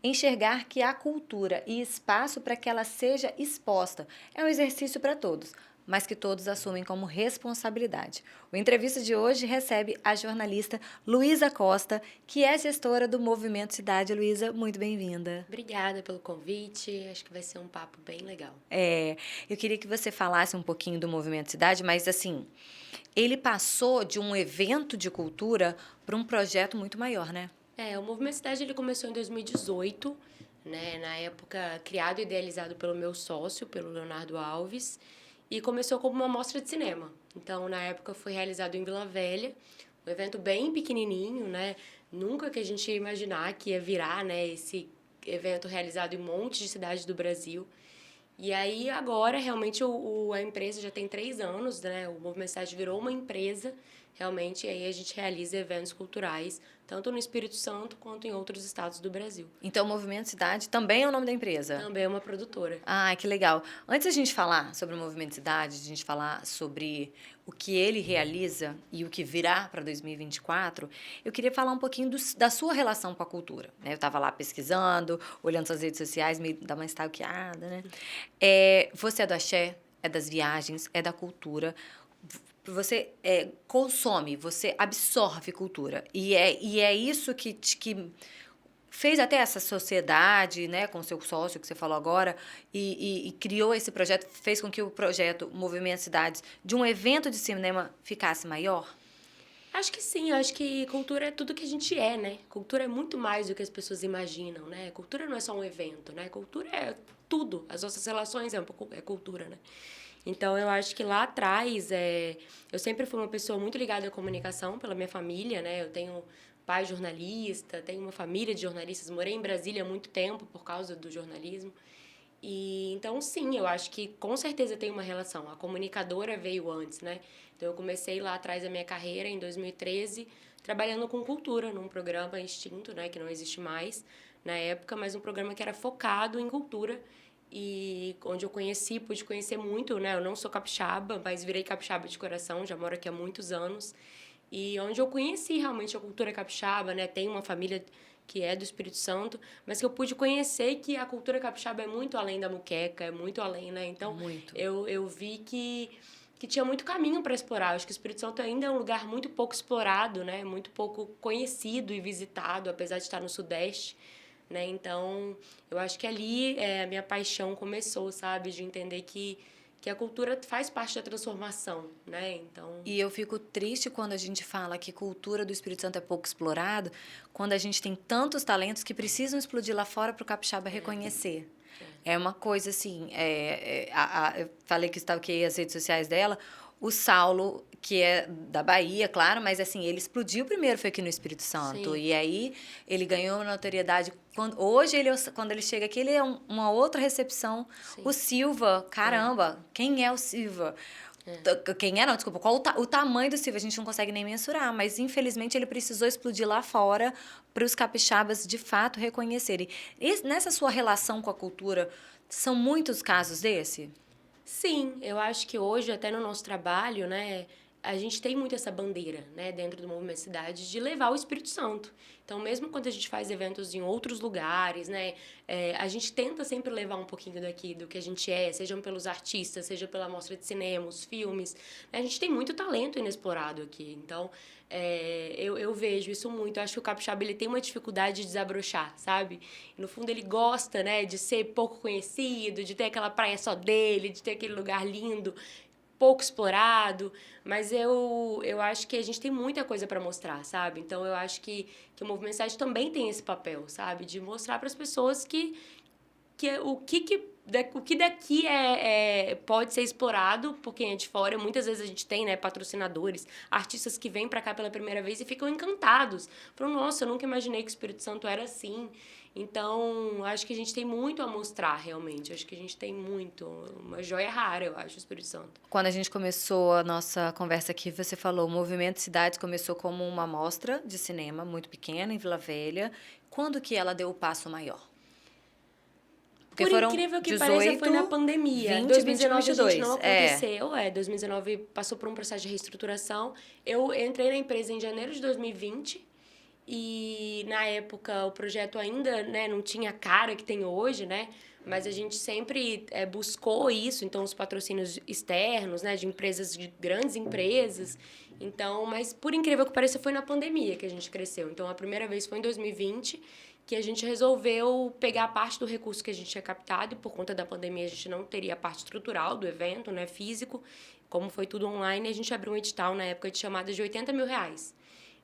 Enxergar que há cultura e espaço para que ela seja exposta. É um exercício para todos, mas que todos assumem como responsabilidade. O entrevista de hoje recebe a jornalista Luísa Costa, que é gestora do Movimento Cidade. Luísa, muito bem-vinda. Obrigada pelo convite, acho que vai ser um papo bem legal. Eu queria que você falasse um pouquinho do Movimento Cidade, mas assim, ele passou de um evento de cultura para um projeto muito maior, né? O Movimento Cidade ele começou em 2018, né, na época criado e idealizado pelo meu sócio, pelo Leonardo Alves, e começou como uma mostra de cinema. Então, na época foi realizado em Vila Velha, um evento bem pequenininho, né? Nunca que a gente ia imaginar que ia virar, né, esse evento realizado em um monte de cidades do Brasil. E aí, agora, realmente, a empresa já tem 3 anos, né? O Movimento Cidade virou uma empresa, realmente, e aí a gente realiza eventos culturais, tanto no Espírito Santo quanto em outros estados do Brasil. Então, o Movimento Cidade também é o nome da empresa? Também é uma produtora. Ah, que legal. Antes da gente falar sobre o Movimento Cidade, a gente falar sobre o que ele realiza e o que virá para 2024, eu queria falar um pouquinho da sua relação com a cultura, né? Eu estava lá pesquisando, olhando suas redes sociais, meio dar uma stalkeada, né? Você é do axé, é das viagens, é da cultura. Você consome, você absorve cultura. E é isso que fez até essa sociedade, né, com o seu sócio que você falou agora, e criou esse projeto, fez com que o projeto Movimento Cidades, de um evento de cinema, ficasse maior? Acho que sim, acho que cultura é tudo que a gente é, né? Cultura é muito mais do que as pessoas imaginam, né? Cultura não é só um evento, né? Cultura é tudo. As nossas relações é cultura, né? Então, eu acho que lá atrás, eu sempre fui uma pessoa muito ligada à comunicação pela minha família, né? Eu tenho pai jornalista, tenho uma família de jornalistas, morei em Brasília há muito tempo por causa do jornalismo. E então, sim, eu acho que com certeza tem uma relação. A comunicadora veio antes, né? Então, eu comecei lá atrás a minha carreira, em 2013, trabalhando com cultura, num programa extinto, né? Que não existe mais na época, mas um programa que era focado em cultura e onde eu pude conhecer muito, né? Eu não sou capixaba, mas virei capixaba de coração, já moro aqui há muitos anos. E onde eu conheci realmente a cultura capixaba, né? Tem uma família que é do Espírito Santo, mas que eu pude conhecer que a cultura capixaba é muito além da muqueca, é muito além, né? Então, Muito. eu vi que tinha muito caminho para explorar. Eu acho que o Espírito Santo ainda é um lugar muito pouco explorado, né? Muito pouco conhecido e visitado, apesar de estar no Sudeste, né? Então, eu acho que ali a minha paixão começou, sabe? De entender que a cultura faz parte da transformação, né? Então, E eu fico triste quando a gente fala que cultura do Espírito Santo é pouco explorado, quando a gente tem tantos talentos que precisam explodir lá fora para o capixaba reconhecer. É uma coisa assim, eu falei que stalkeei as redes sociais dela, o Saulo, que é da Bahia, claro, mas assim, ele explodiu primeiro, foi aqui no Espírito Santo, sim, e aí ele ganhou uma notoriedade, hoje, quando ele chega aqui, ele é uma outra recepção. O sim. Silva, É, caramba, quem é o Silva? é. Quem é, não, desculpa, qual o tamanho do Silva? A gente não consegue nem mensurar, mas infelizmente ele precisou explodir lá fora para os capixabas de fato reconhecerem. Nessa sua relação com a cultura, são muitos casos desse? Sim, eu acho que hoje, até no nosso trabalho, né, a gente tem muito essa bandeira, né, dentro do Movimento Cidade, de levar o Espírito Santo. Então, mesmo quando a gente faz eventos em outros lugares, né, a gente tenta sempre levar um pouquinho daqui, do que a gente é, sejam pelos artistas, seja pela mostra de cinema, os filmes. Né, a gente tem muito talento inexplorado aqui. Então, eu vejo isso muito. Eu acho que o capixaba ele tem uma dificuldade de desabrochar, sabe? No fundo, ele gosta, né, de ser pouco conhecido, de ter aquela praia só dele, de ter aquele lugar lindo, pouco explorado, mas eu acho que a gente tem muita coisa para mostrar, sabe? Então eu acho que o Movimento Cidade também tem esse papel, sabe? De mostrar para as pessoas o que daqui pode ser explorado por quem é de fora. Muitas vezes a gente tem, né, patrocinadores, artistas que vêm para cá pela primeira vez e ficam encantados. Falam, nossa, eu nunca imaginei que o Espírito Santo era assim. Então, acho que a gente tem muito a mostrar, realmente. Acho que a gente tem muito. Uma joia rara, eu acho, o Espírito Santo. Quando a gente começou a nossa conversa aqui, você falou, o Movimento Cidades começou como uma mostra de cinema muito pequena em Vila Velha. Quando que ela deu o passo maior? Porque Por foram incrível que pareça, foi na 18, pandemia. 20, 21 e 2019 a gente não 22. 2019 passou por um processo de reestruturação. Eu entrei na empresa em janeiro de 2020. E na época o projeto ainda, né, não tinha a cara que tem hoje, né? Mas a gente sempre buscou isso, então os patrocínios externos, né, de empresas, de grandes empresas. Então, mas por incrível que pareça, foi na pandemia que a gente cresceu. Então, a primeira vez foi em 2020 que a gente resolveu pegar parte do recurso que a gente tinha captado, e por conta da pandemia a gente não teria a parte estrutural do evento, né, físico. Como foi tudo online, a gente abriu um edital na época de chamada de R$ 80 mil.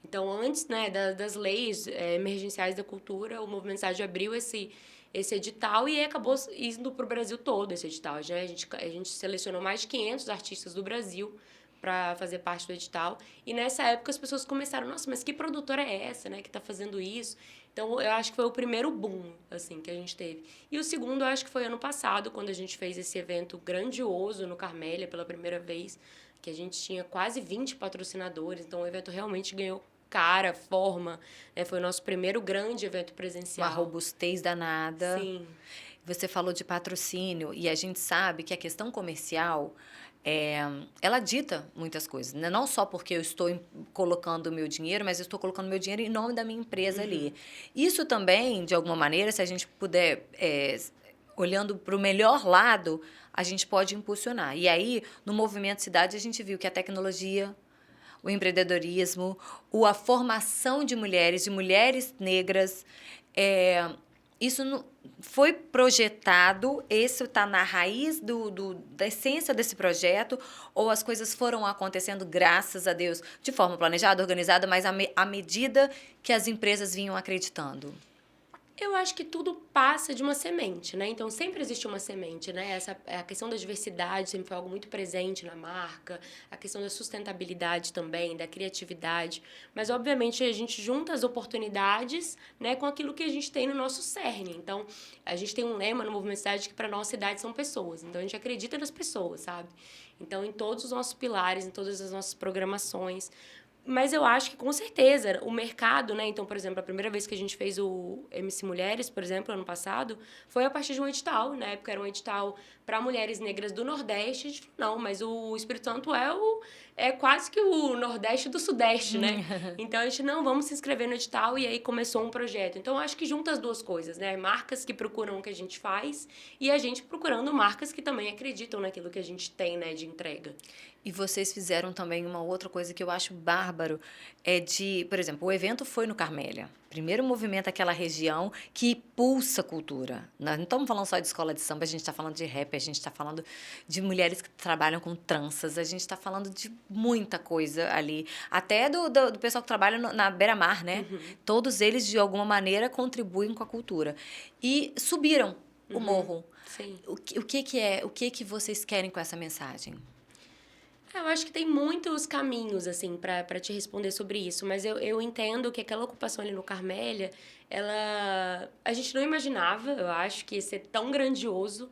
Então, antes, né, das leis emergenciais da cultura, o Movimento Cidade abriu esse edital e acabou indo para o Brasil todo esse edital. Já a gente selecionou mais de 500 artistas do Brasil para fazer parte do edital. E nessa época as pessoas começaram, nossa, mas que produtora é essa, né, que está fazendo isso? Então, eu acho que foi o primeiro boom, assim, que a gente teve. E o segundo, eu acho que foi ano passado, quando a gente fez esse evento grandioso no Carmélia pela primeira vez, que a gente tinha quase 20 patrocinadores. Então, o evento realmente ganhou cara, forma, né? Foi o nosso primeiro grande evento presencial. Uma robustez danada. Sim. Você falou de patrocínio e a gente sabe que a questão comercial, ela dita muitas coisas, né? Não só porque eu estou colocando o meu dinheiro, mas eu estou colocando meu dinheiro em nome da minha empresa ali. Isso também, de alguma maneira, se a gente puder, olhando para o melhor lado, a gente pode impulsionar. E aí, no Movimento Cidade, a gente viu que a tecnologia, o empreendedorismo, a formação de mulheres negras, isso não, foi projetado, isso está na raiz da essência desse projeto, ou as coisas foram acontecendo, graças a Deus, de forma planejada, organizada, mas à medida que as empresas vinham acreditando? Eu acho que tudo passa de uma semente, né? Então, sempre existe uma semente, né? A questão da diversidade sempre foi algo muito presente na marca, a questão da sustentabilidade também, da criatividade. Mas, obviamente, a gente junta as oportunidades, né, com aquilo que a gente tem no nosso cerne. Então, a gente tem um lema no Movimento Cidade que para nós cidade são pessoas. Então, a gente acredita nas pessoas, sabe? Então, em todos os nossos pilares, em todas as nossas programações. Mas eu acho que, com certeza, o mercado, né? Então, por exemplo, a primeira vez que a gente fez o MC Mulheres, por exemplo, ano passado, foi a partir de um edital. Na época era um edital para mulheres negras do Nordeste. A gente falou, não, mas o Espírito Santo é quase que o Nordeste do Sudeste, né? Então, a gente, não, vamos se inscrever no edital, e aí começou um projeto. Então, eu acho que junta as duas coisas, né? Marcas que procuram o que a gente faz e a gente procurando marcas que também acreditam naquilo que a gente tem, né, de entrega. E vocês fizeram também uma outra coisa que eu acho bárbaro, por exemplo, o evento foi no Carmélia. Primeiro movimento daquela região que pulsa cultura. Nós não estamos falando só de escola de samba, a gente está falando de rap, a gente está falando de mulheres que trabalham com tranças, a gente está falando de muita coisa ali. Até do pessoal que trabalha na beira-mar, né? Todos eles, de alguma maneira, contribuem com a cultura. E subiram o morro. Sim. O que vocês querem com essa mensagem? Eu acho que tem muitos caminhos, assim, para te responder sobre isso. Mas eu entendo que aquela ocupação ali no Carmélia, a gente não imaginava, eu acho, que ia ser tão grandioso,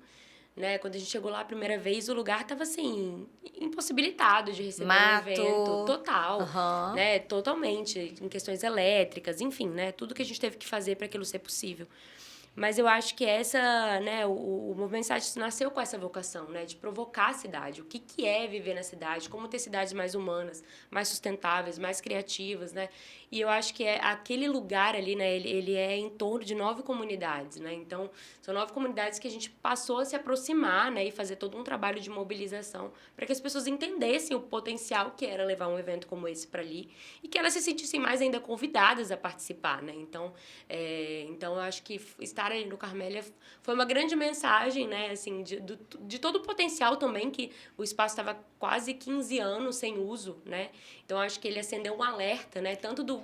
né? Quando a gente chegou lá a primeira vez, o lugar estava assim, impossibilitado de receber um evento total, né? Totalmente, em questões elétricas, enfim, né? Tudo que a gente teve que fazer para aquilo ser possível. Mas eu acho que né, o Movimento Cidade nasceu com essa vocação, né, de provocar a cidade. O que é viver na cidade, como ter cidades mais humanas, mais sustentáveis, mais criativas, né? E eu acho que aquele lugar ali, né, ele é em torno de 9 comunidades, né? Então, são 9 comunidades que a gente passou a se aproximar, né, e fazer todo um trabalho de mobilização para que as pessoas entendessem o potencial que era levar um evento como esse para ali e que elas se sentissem mais ainda convidadas a participar, né? Então, eu acho que estar ali no Carmélia foi uma grande mensagem, né, assim, de todo o potencial também, que o espaço estava quase 15 anos sem uso, né? Então, acho que ele acendeu um alerta, né, tanto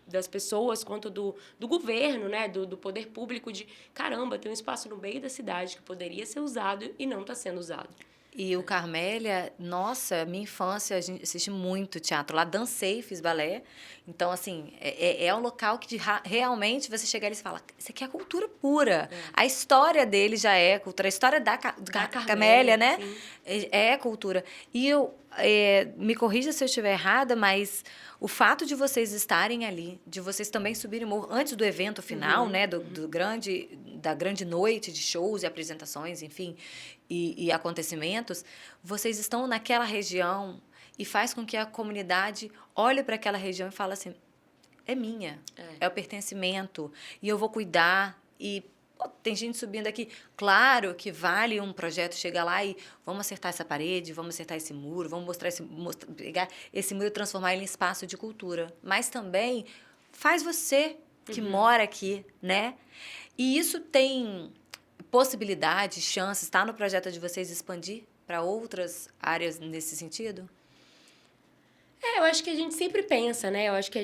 das pessoas quanto do governo, né, do poder público, de caramba, tem um espaço no meio da cidade que poderia ser usado e não está sendo usado. E o Carmélia, nossa, minha infância, a gente assiste muito teatro. Lá dancei, fiz balé. Então, assim, é um local que realmente você chega ali e fala, isso aqui é cultura pura. A história dele já é cultura. A história da Carmélia, né? Sim. É cultura. E me corrija se eu estiver errada, mas o fato de vocês estarem ali, de vocês também subirem o morro antes do evento final, né? Da grande noite de shows e apresentações, enfim, e acontecimentos, vocês estão naquela região e faz com que a comunidade olhe para aquela região e fale assim, é minha. É o pertencimento. E eu vou cuidar. E pô, tem gente subindo aqui. Claro que vale um projeto chegar lá e vamos acertar essa parede, vamos acertar esse muro, vamos pegar esse muro e transformar ele em espaço de cultura. Mas também faz você que mora aqui, né? E isso tem possibilidade, chance, está no projeto de vocês expandir para outras áreas nesse sentido? Eu acho que a gente sempre pensa, né? Eu acho que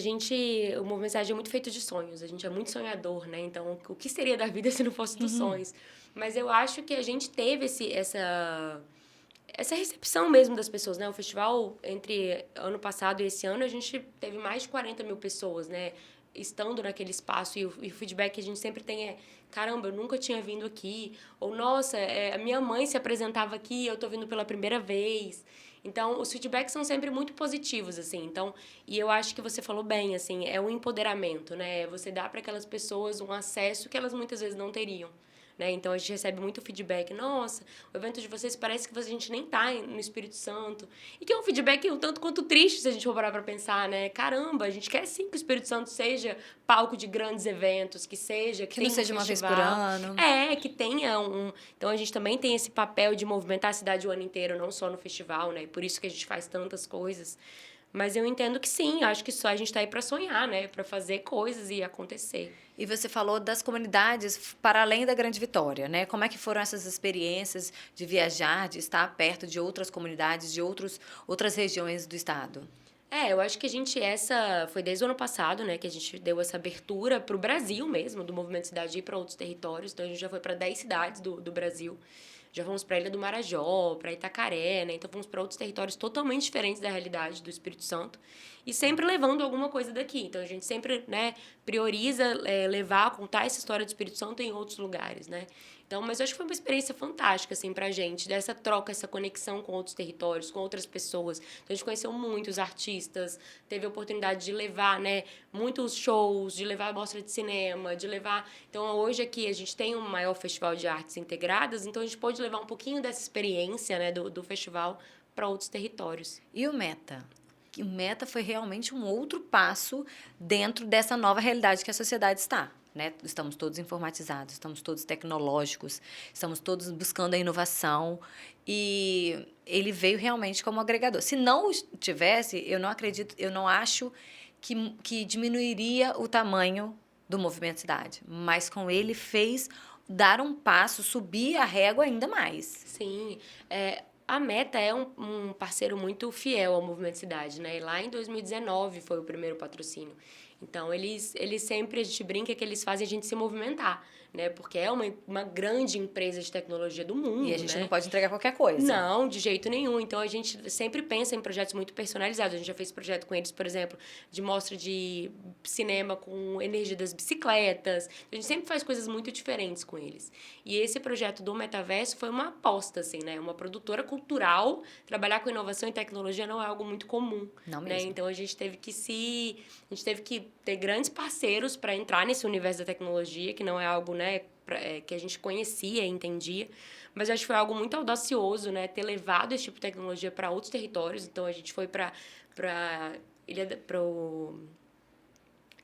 o Movimento Cidade é muito feito de sonhos. A gente é muito sonhador, né? Então, o que seria da vida se não fosse dos sonhos? Mas eu acho que a gente teve essa recepção mesmo das pessoas, né? O festival, entre ano passado e esse ano, a gente teve mais de 40 mil pessoas, né? Estando naquele espaço. E o feedback que a gente sempre tem é: caramba, eu nunca tinha vindo aqui. Ou, nossa, a minha mãe se apresentava aqui, eu tô vindo pela primeira vez. Então, os feedbacks são sempre muito positivos, assim. Então, e eu acho que você falou bem, assim, é um empoderamento, né? Você dá para aquelas pessoas um acesso que elas muitas vezes não teriam. Né? Então, a gente recebe muito feedback. Nossa, o evento de vocês parece que a gente nem tá no Espírito Santo. E que é um feedback um tanto quanto triste, se a gente for parar pra pensar, né? Caramba, a gente quer sim que o Espírito Santo seja palco de grandes eventos, que seja... Que não seja uma vez por ano. Que tenha um... Então, a gente também tem esse papel de movimentar a cidade o ano inteiro, não só no festival, né? Por isso que a gente faz tantas coisas. Mas eu entendo que sim, acho que só a gente tá aí para sonhar, né? Para fazer coisas e acontecer. E você falou das comunidades para além da Grande Vitória, né? Como é que foram essas experiências de viajar, de estar perto de outras comunidades, de outras regiões do estado? Eu acho que essa foi desde o ano passado, né, que a gente deu essa abertura para o Brasil mesmo, do Movimento Cidade ir para outros territórios. Então, a gente já foi para 10 cidades do Brasil. Já fomos para a Ilha do Marajó, para Itacaré, né? Então, fomos para outros territórios totalmente diferentes da realidade do Espírito Santo. E sempre levando alguma coisa daqui. Então, a gente sempre, né, prioriza contar essa história do Espírito Santo em outros lugares, né? Então, mas eu acho que foi uma experiência fantástica, assim, pra gente, dessa troca, essa conexão com outros territórios, com outras pessoas. Então, a gente conheceu muitos artistas, teve a oportunidade de levar, né, muitos shows, de levar mostra de cinema, de levar... Então, hoje aqui a gente tem um maior festival de artes integradas, então a gente pode levar um pouquinho dessa experiência, né, do festival para outros territórios. E o Meta? O Meta foi realmente um outro passo dentro dessa nova realidade que a sociedade está. Né? Estamos todos informatizados, estamos todos tecnológicos, estamos todos buscando a inovação e ele veio realmente como agregador. Se não tivesse, eu não acredito, eu não acho que diminuiria o tamanho do Movimento Cidade, mas com ele fez dar um passo, subir a régua ainda mais. Sim, a Meta é um parceiro muito fiel ao Movimento Cidade, né? E lá em 2019 foi o primeiro patrocínio. Então, eles sempre, a gente brinca que eles fazem a gente se movimentar, né? Porque é uma grande empresa de tecnologia do mundo, e a gente né? não pode entregar qualquer coisa. Não, de jeito nenhum. Então, a gente sempre pensa em projetos muito personalizados. A gente já fez projeto com eles, por exemplo, de mostra de cinema com energia das bicicletas. A gente sempre faz coisas muito diferentes com eles. E esse projeto do Metaverso foi uma aposta, assim, né? Uma produtora cultural. Trabalhar com inovação e tecnologia não é algo muito comum. Não né? mesmo. Então, a gente teve que ter grandes parceiros para entrar nesse universo da tecnologia, que não é algo, né, que a gente conhecia e entendia. Mas acho que foi algo muito audacioso, né, ter levado esse tipo de tecnologia para outros territórios. Então, a gente foi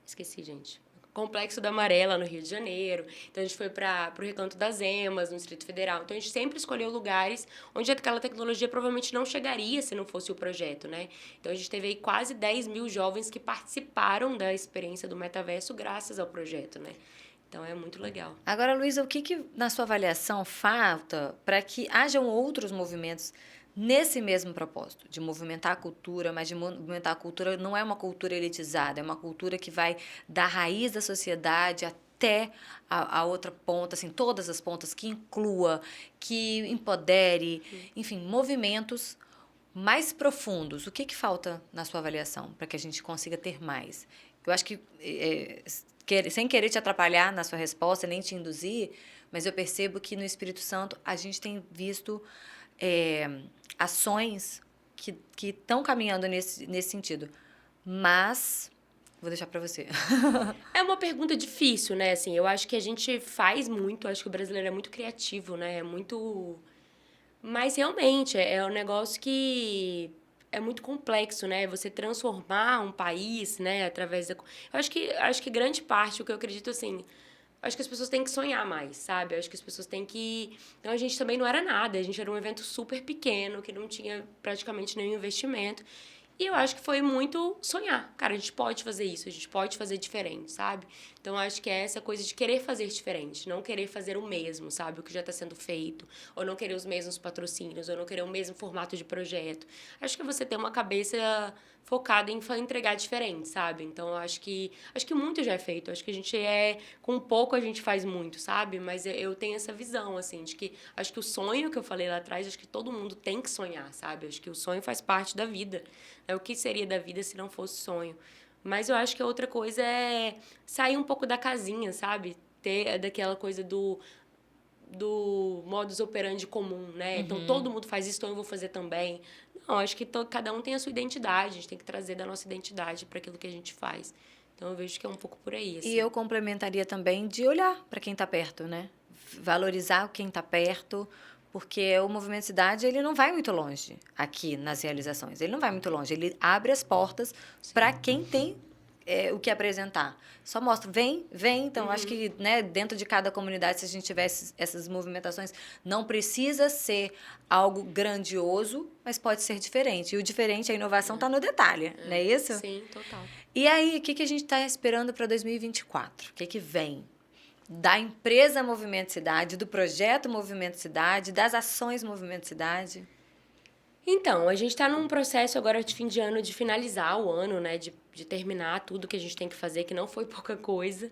esqueci, gente. Complexo da Amarela, no Rio de Janeiro. Então, a gente foi para o Recanto das Emas, no Distrito Federal. Então, a gente sempre escolheu lugares onde aquela tecnologia provavelmente não chegaria se não fosse o projeto, né? Então, a gente teve aí quase 10 mil jovens que participaram da experiência do metaverso graças ao projeto, né? Então, é muito legal. Agora, Luísa, o que na sua avaliação falta para que hajam outros movimentos nesse mesmo propósito, de movimentar a cultura, mas de movimentar a cultura não é uma cultura elitizada, é uma cultura que vai da raiz da sociedade até a outra ponta, assim, todas as pontas, que inclua, que empodere, enfim, movimentos mais profundos. O que falta na sua avaliação para que a gente consiga ter mais? Eu acho que, sem querer te atrapalhar na sua resposta, nem te induzir, mas eu percebo que no Espírito Santo a gente tem visto ações que estão caminhando nesse sentido. Mas vou deixar para você. É uma pergunta difícil, né? Assim, eu acho que a gente faz muito, acho que o brasileiro é muito criativo, né? É muito... Mas realmente, é um negócio que é muito complexo, né? Você transformar um país, né, através da... acho que grande parte, o que eu acredito, assim, acho que as pessoas têm que sonhar mais, sabe? Acho que as pessoas têm que... Então, a gente também não era nada. A gente era um evento super pequeno, que não tinha praticamente nenhum investimento. E eu acho que foi muito sonhar. Cara, a gente pode fazer isso, a gente pode fazer diferente, sabe? Então, acho que é essa coisa de querer fazer diferente, não querer fazer o mesmo, sabe? O que já está sendo feito, ou não querer os mesmos patrocínios, ou não querer o mesmo formato de projeto. Acho que você tem uma cabeça focada em entregar diferente, sabe? Então, acho que muito já é feito. Acho que a gente com pouco a gente faz muito, sabe? Mas eu tenho essa visão, assim, de que acho que o sonho que eu falei lá atrás, acho que todo mundo tem que sonhar, sabe? Acho que o sonho faz parte da vida. O que seria da vida se não fosse sonho? Mas eu acho que a outra coisa é sair um pouco da casinha, sabe? Ter daquela coisa do modus operandi comum, né? Então, todo mundo faz isso, então eu vou fazer também. Não, acho que cada um tem a sua identidade. A gente tem que trazer da nossa identidade para aquilo que a gente faz. Então, eu vejo que é um pouco por aí, assim. E eu complementaria também de olhar para quem está perto, né? Valorizar quem está perto, porque o Movimento Cidade, ele não vai muito longe aqui nas realizações. Ele não vai muito longe. Ele abre as portas para quem tem o que apresentar. Só mostra, vem. Então, acho que, né, dentro de cada comunidade, se a gente tivesse essas movimentações, não precisa ser algo grandioso, mas pode ser diferente. E o diferente, a inovação está no detalhe, não é isso? Sim, total. E aí, o que a gente está esperando para 2024? O que vem? Da empresa Movimento Cidade, do projeto Movimento Cidade, das ações Movimento Cidade? Então, a gente está num processo agora de fim de ano de finalizar o ano, né? De terminar tudo que a gente tem que fazer, que não foi pouca coisa.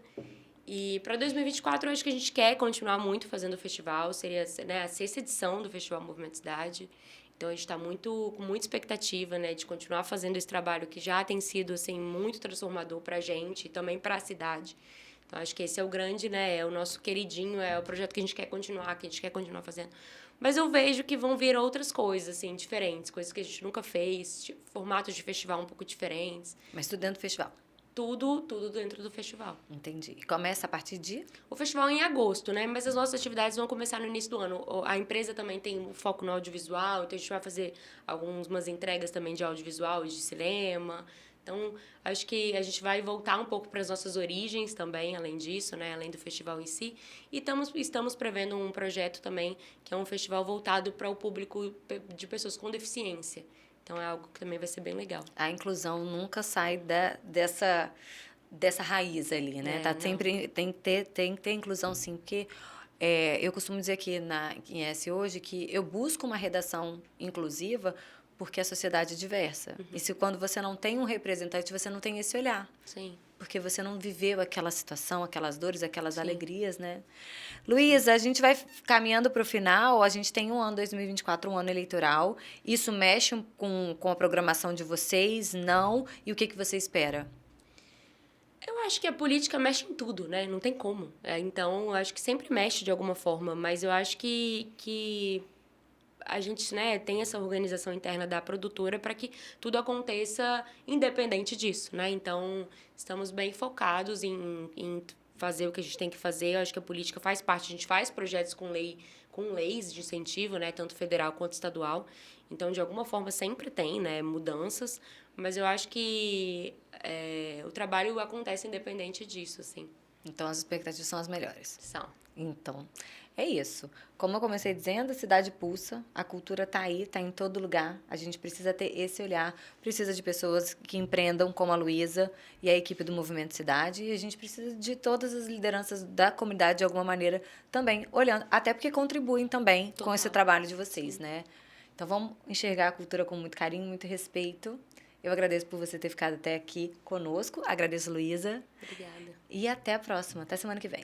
E para 2024, eu acho que a gente quer continuar muito fazendo o festival. Seria, né, a 6ª edição do Festival Movimento Cidade. Então, a gente está com muita expectativa, né? De continuar fazendo esse trabalho que já tem sido, assim, muito transformador para a gente e também para a cidade. Então, acho que esse é o grande, né? É o nosso queridinho, é o projeto que a gente quer continuar, que a gente quer continuar fazendo. Mas eu vejo que vão vir outras coisas, assim, diferentes. Coisas que a gente nunca fez, tipo, formatos de festival um pouco diferentes. Mas tudo dentro do festival? Tudo dentro do festival. Entendi. E começa a partir de? O festival é em agosto, né? Mas as nossas atividades vão começar no início do ano. A empresa também tem um foco no audiovisual, então a gente vai fazer algumas entregas também de audiovisual e de cinema. Então, acho que a gente vai voltar um pouco para as nossas origens também, além disso, né? Além do festival em si. E estamos prevendo um projeto também, que é um festival voltado para o público de pessoas com deficiência. Então, é algo que também vai ser bem legal. A inclusão nunca sai dessa raiz ali, né? Sempre tem que ter inclusão, sim, porque eu costumo dizer aqui em S hoje que eu busco uma redação inclusiva porque a sociedade é diversa. E se quando você não tem um representante, você não tem esse olhar. Sim. Porque você não viveu aquela situação, aquelas dores, aquelas alegrias, né? Luísa, a gente vai caminhando para o final. A gente tem um ano 2024, um ano eleitoral. Isso mexe com a programação de vocês? Não? E o que você espera? Eu acho que a política mexe em tudo, né? Não tem como. Então, eu acho que sempre mexe de alguma forma. Mas eu acho que a gente, né, tem essa organização interna da produtora para que tudo aconteça independente disso, né? Então, estamos bem focados em fazer o que a gente tem que fazer. Eu acho que a política faz parte. A gente faz projetos com leis de incentivo, né, tanto federal quanto estadual. Então, de alguma forma, sempre tem, né, mudanças. Mas eu acho que o trabalho acontece independente disso, assim. Então, as expectativas são as melhores. São. Então, é isso. Como eu comecei dizendo, a cidade pulsa, a cultura está aí, está em todo lugar. A gente precisa ter esse olhar, precisa de pessoas que empreendam como a Luísa e a equipe do Movimento Cidade, e a gente precisa de todas as lideranças da comunidade, de alguma maneira, também olhando, até porque contribuem também com esse trabalho de vocês, né? Então, vamos enxergar a cultura com muito carinho, muito respeito. Eu agradeço por você ter ficado até aqui conosco. Agradeço, Luísa. Obrigada. E até a próxima. Até semana que vem.